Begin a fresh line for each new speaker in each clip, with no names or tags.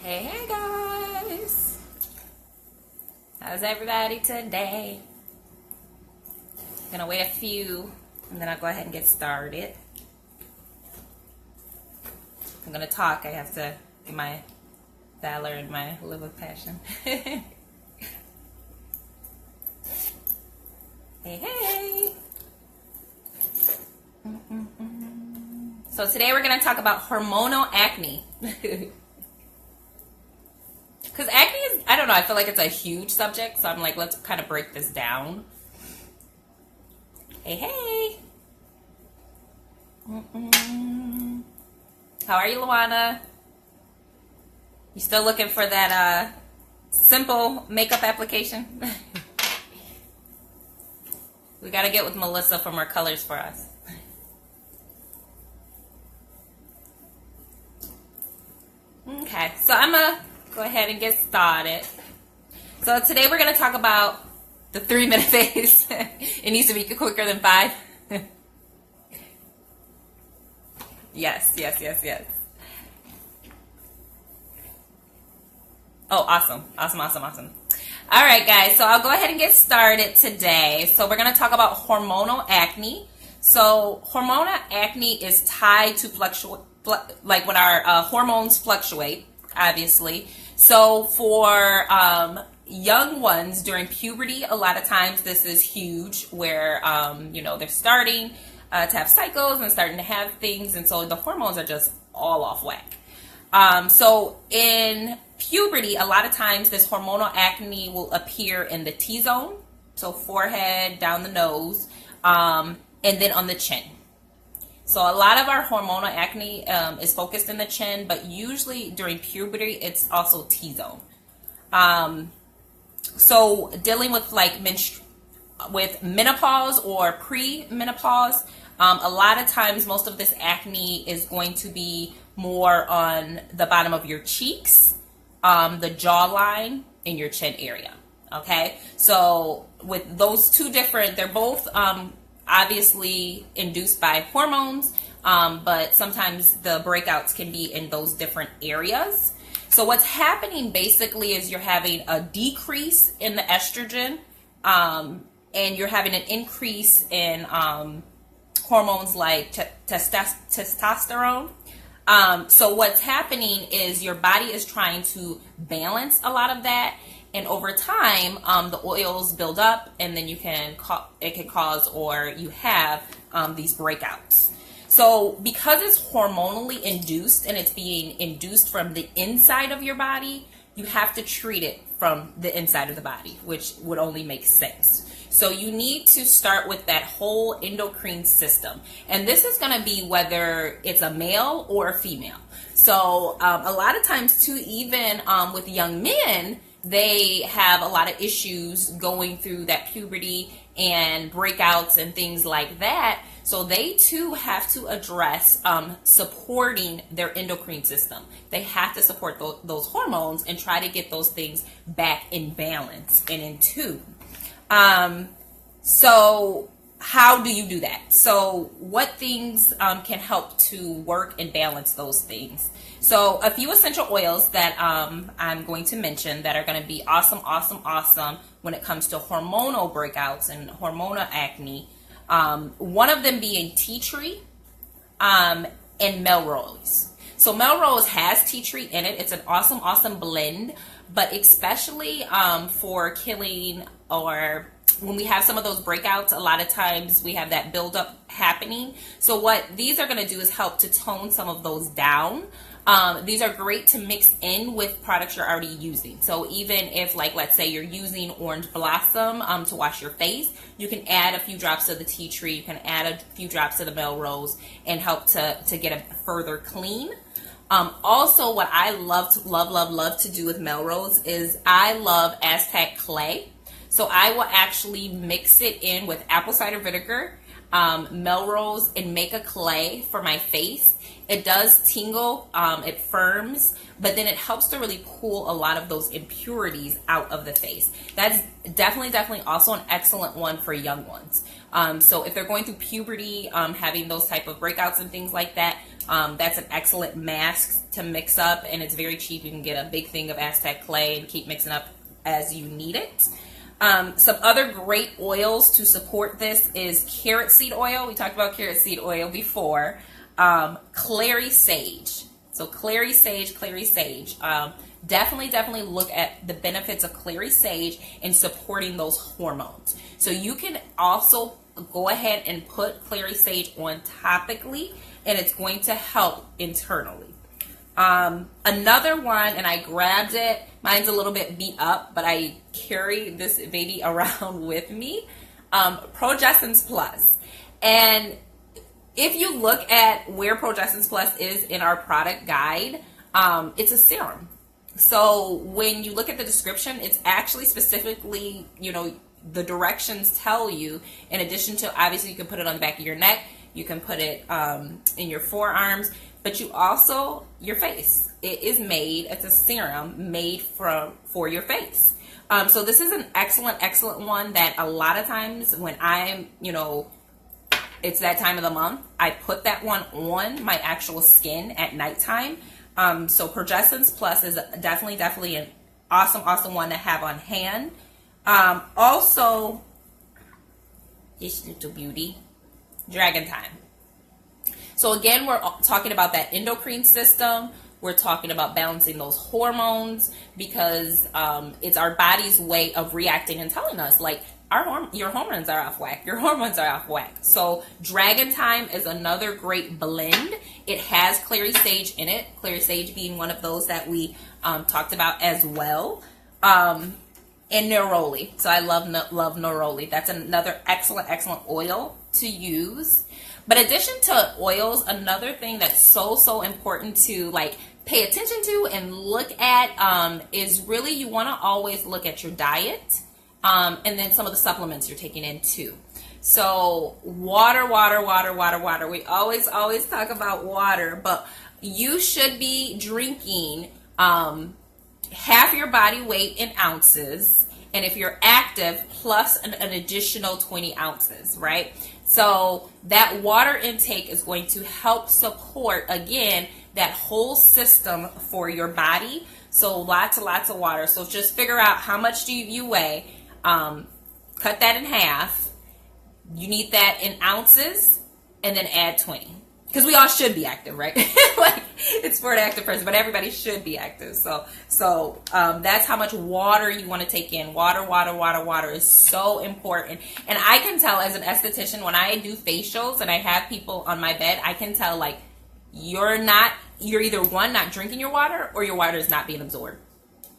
Hey guys, how's everybody today? Gonna wait a few and then I'll go ahead and get started. I'm gonna talk. I have to get my valor and my live with passion. Hey, hey. So today we're gonna talk about hormonal acne. Because acne is, I don't know, I feel like it's a huge subject, so I'm like, let's kind of break this down. Hey, hey. How are you, Luana? You still looking for that simple makeup application? We got to get with Melissa for more colors for us. Okay, so I'm going to go ahead and get started. So today we're going to talk about the 3-minute phase. It needs to be quicker than 5. Yes. Oh, awesome. All right, guys, so I'll go ahead and get started today. So we're going to talk about hormonal acne. So hormonal acne is tied to like when our hormones fluctuate, obviously. So for young ones during puberty, a lot of times this is huge where, they're starting to have cycles and starting to have things. And so the hormones are just all off whack. So in puberty, a lot of times this hormonal acne will appear in the T-zone. So forehead, down the nose, and then on the chin. So a lot of our hormonal acne is focused in the chin, but usually during puberty, it's also T-zone. So dealing with with menopause or pre-menopause, a lot of times most of this acne is going to be more on the bottom of your cheeks, the jawline, and your chin area. Okay, so with those two different, they're both obviously induced by hormones, but sometimes the breakouts can be in those different areas. So what's happening basically is you're having a decrease in the estrogen, and you're having an increase in hormones like testosterone. So what's happening is your body is trying to balance a lot of that. And over time, the oils build up, and then it can cause, or you have these breakouts. So because it's hormonally induced and it's being induced from the inside of your body, you have to treat it from the inside of the body, which would only make sense. So you need to start with that whole endocrine system. And this is going to be whether it's a male or a female. So a lot of times too, even with young men, they have a lot of issues going through that puberty and breakouts and things like that. So they too have to address supporting their endocrine system. They have to support those hormones and try to get those things back in balance and in tune. So how do you do that? So what things can help to work and balance those things? So a few essential oils that I'm going to mention that are going to be awesome when it comes to hormonal breakouts and hormonal acne. One of them being tea tree and Melrose. So Melrose has tea tree in it. It's an awesome blend, but especially for killing, or when we have some of those breakouts, a lot of times we have that buildup happening. So what these are going to do is help to tone some of those down. These are great to mix in with products you're already using. So even if, let's say you're using Orange Blossom to wash your face, you can add a few drops of the tea tree, you can add a few drops of the Melrose and help to get a further clean. Also, what I love to do with Melrose is I love Aztec clay. So I will actually mix it in with apple cider vinegar, Melrose, and make a clay for my face. It does tingle, it firms, but then it helps to really pull a lot of those impurities out of the face. That's definitely also an excellent one for young ones. So if they're going through puberty, having those type of breakouts and things like that, That's an excellent mask to mix up, and it's very cheap. You can get a big thing of Aztec clay and keep mixing up as you need it. Some other great oils to support this is carrot seed oil. We talked about carrot seed oil before. Clary sage. So clary sage. Definitely look at the benefits of clary sage in supporting those hormones. So you can also go ahead and put clary sage on topically, and it's going to help internally. Another one, and I grabbed it, mine's a little bit beat up, but I carry this baby around with me, Progessence Plus. And if you look at where Progessence Plus is in our product guide, it's a serum. So when you look at the description, it's actually specifically, the directions tell you, in addition to, obviously, you can put it on the back of your neck, you can put it in your forearms, but you also, your face. It's a serum made for your face. So this is an excellent one that a lot of times when I'm, it's that time of the month, I put that one on my actual skin at nighttime. So Progessence Plus is definitely an awesome one to have on hand. Also, this little beauty, Dragon Time. So again, we're talking about that endocrine system. We're talking about balancing those hormones, because it's our body's way of reacting and telling us, like, your hormones are off whack. Your hormones are off whack. So Dragon Time is another great blend. It has clary sage in it. Clary sage being one of those that we talked about as well. And neroli. So I love neroli. That's another excellent oil to use. But in addition to oils, another thing that's so important to pay attention to and look at is really, you want to always look at your diet. And then some of the supplements you're taking in too. So water. We always talk about water, but you should be drinking half your body weight in ounces, and if you're active, plus an additional 20 ounces, right? So that water intake is going to help support, again, that whole system for your body. So lots of water. So just figure out how much do you weigh. Cut that in half. You need that in ounces, and then add 20. Because we all should be active, right? It's for an active person, but everybody should be active. So that's how much water you want to take in. Water is so important. And I can tell as an esthetician, when I do facials and I have people on my bed, I can tell, you're either one, not drinking your water, or your water is not being absorbed.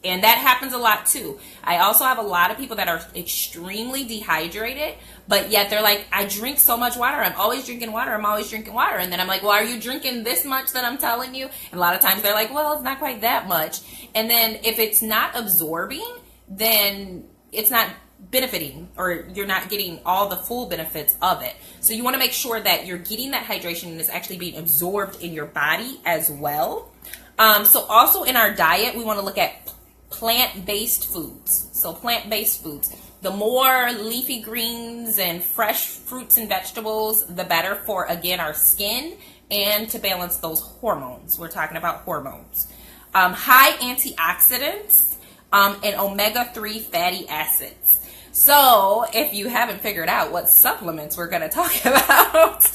And that happens a lot too. I also have a lot of people that are extremely dehydrated, but yet they're like, I drink so much water. I'm always drinking water. And then I'm like, well, are you drinking this much that I'm telling you? And a lot of times they're like, well, it's not quite that much. And then if it's not absorbing, then it's not benefiting, or you're not getting all the full benefits of it. So you want to make sure that you're getting that hydration and it's actually being absorbed in your body as well. So also in our diet, we want to look at plant-based foods. So plant-based foods. The more leafy greens and fresh fruits and vegetables, the better for, again, our skin and to balance those hormones. We're talking about hormones. High antioxidants and omega-3 fatty acids. So if you haven't figured out what supplements we're going to talk about,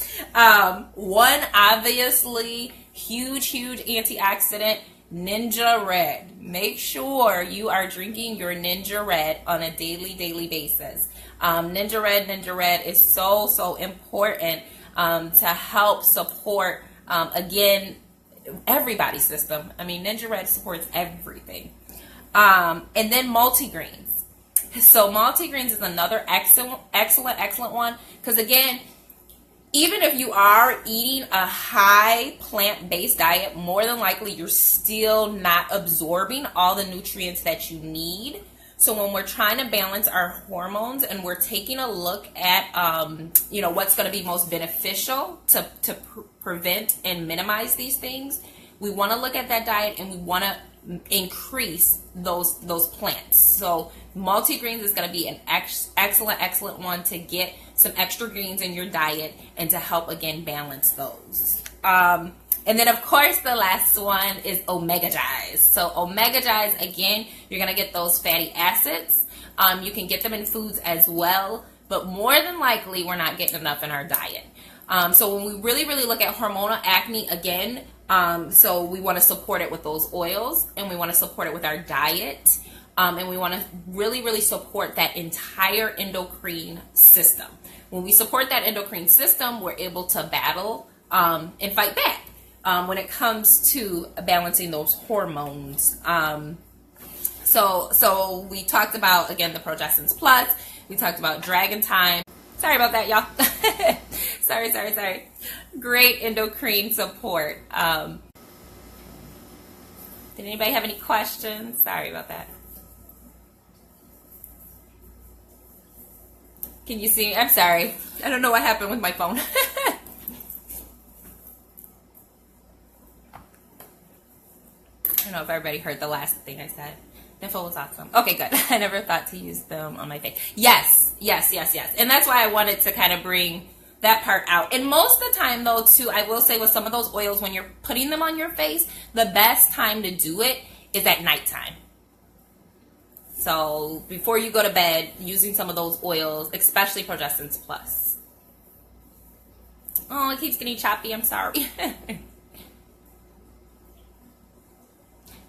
one obviously huge antioxidant, Ninja Red. Make sure you are drinking your Ninja Red on a daily basis. Ninja Red is so important to help support, again, everybody's system. I mean, Ninja Red supports everything. And then multigreens. So multigreens is another excellent one, because again, even if you are eating a high plant-based diet, more than likely you're still not absorbing all the nutrients that you need. So when we're trying to balance our hormones and we're taking a look at, what's going to be most beneficial to prevent and minimize these things, we want to look at that diet and we want to increase those plants. So multigreens is going to be an excellent one to get some extra greens in your diet and to help, again, balance those. And And then, of course, the last one is omega Gies. So omega Gies, again, you're going to get those fatty acids. You can get them in foods as well, but more than likely, we're not getting enough in our diet. So when we really, really look at hormonal acne, again, so we want to support it with those oils, and we want to support it with our diet, and we want to really, really support that entire endocrine system. When we support that endocrine system, we're able to battle and fight back when it comes to balancing those hormones. So we talked about, again, the Progestins Plus. We talked about Dragon Time. Sorry about that, y'all. Sorry. Great endocrine support. Did anybody have any questions? Sorry about that. Can you see me? I'm sorry. I don't know what happened with my phone. I don't know if everybody heard the last thing I said. Info was awesome. Okay, good. I never thought to use them on my face. Yes. And that's why I wanted to kind of bring that part out. And most of the time, though, too, I will say with some of those oils, when you're putting them on your face, the best time to do it is at nighttime. So before you go to bed, using some of those oils, especially Progestins Plus. Oh, it keeps getting choppy. I'm sorry.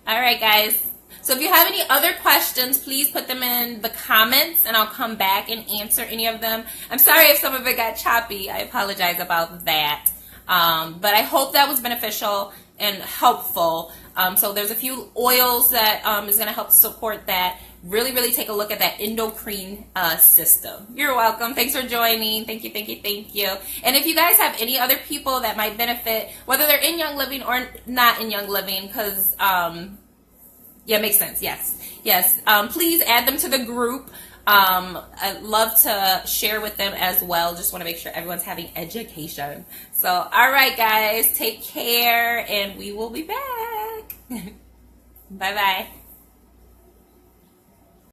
All right, guys. So if you have any other questions, please put them in the comments, and I'll come back and answer any of them. I'm sorry if some of it got choppy. I apologize about that. But I hope that was beneficial and helpful. So there's a few oils that is going to help support that. Really, really take a look at that endocrine system. You're welcome. Thanks for joining. Thank you. And if you guys have any other people that might benefit, whether they're in Young Living or not in Young Living, because, yeah, makes sense. Yes. Please add them to the group. I'd love to share with them as well. Just want to make sure everyone's having education. So, all right, guys, take care, and we will be back. Bye-bye.